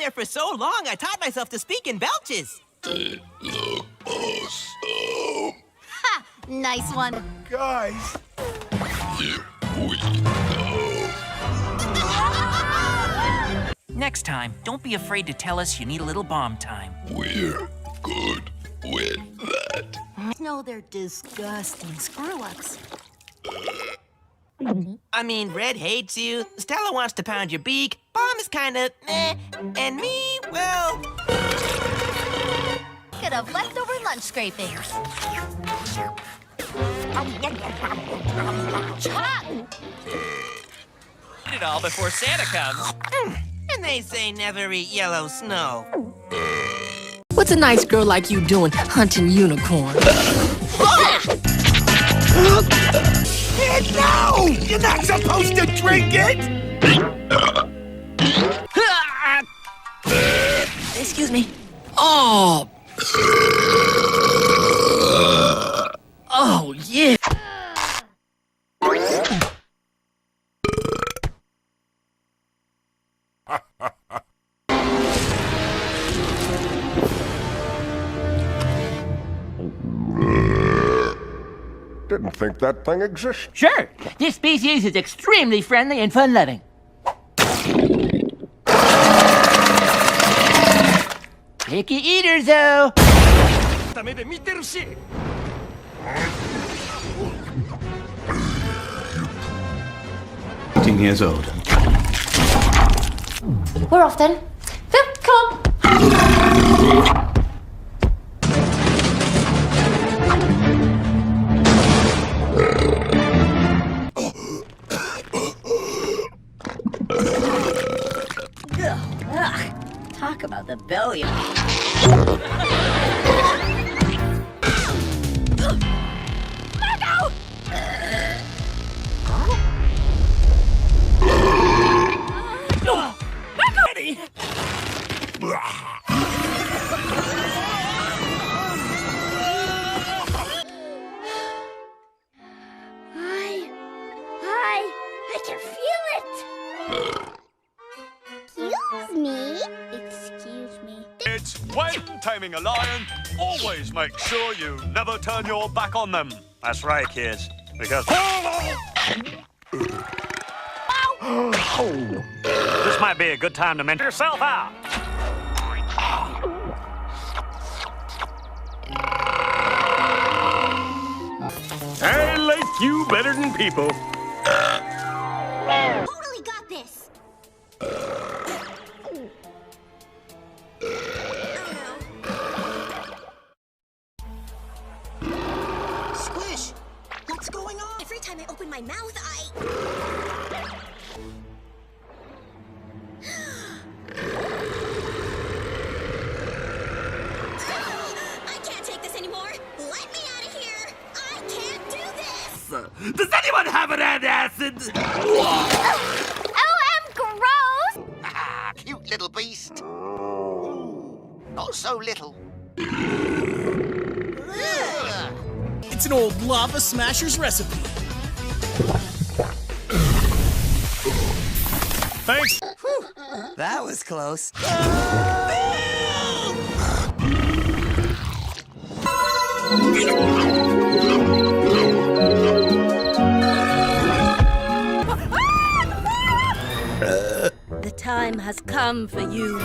there for so long, I taught myself to speak in belches. They look awesome. Ha! Nice one. Guys. Here we go. Next time, don't be afraid to tell us you need a little bomb time. We're good with that. No, they're disgusting screw-ups. I mean, Red hates you, Stella wants to pound your beak, Bomb is kinda meh, and me, well... Could have leftover lunch scrapings. Chop! Eat it all before Santa comes. And they say never eat yellow snow. What's a nice girl like you doing hunting unicorns? No! You're not supposed to drink it! Excuse me. Oh! Oh, yeah. Didn't think that thing existed. Sure, this species is extremely friendly and fun-loving. Picky eaters, though. 18 years old. We're off then. Phil, come on. Talk about the belly. I can feel it. Excuse me. Excuse me. It's when taming a lion, always make sure you never turn your back on them. That's right, kids. Because this might be a good time to mention yourself out. I like you better than people. Totally got this. Squish, what's going on? Every time I open my mouth, I can't take this anymore. Let me out of here. I can't do this. Does anyone have an antacid? OM, gross. Ah, cute little beast. Not so little. It's an old lava smasher's recipe. Thanks. Whew, that was close. The time has come for you.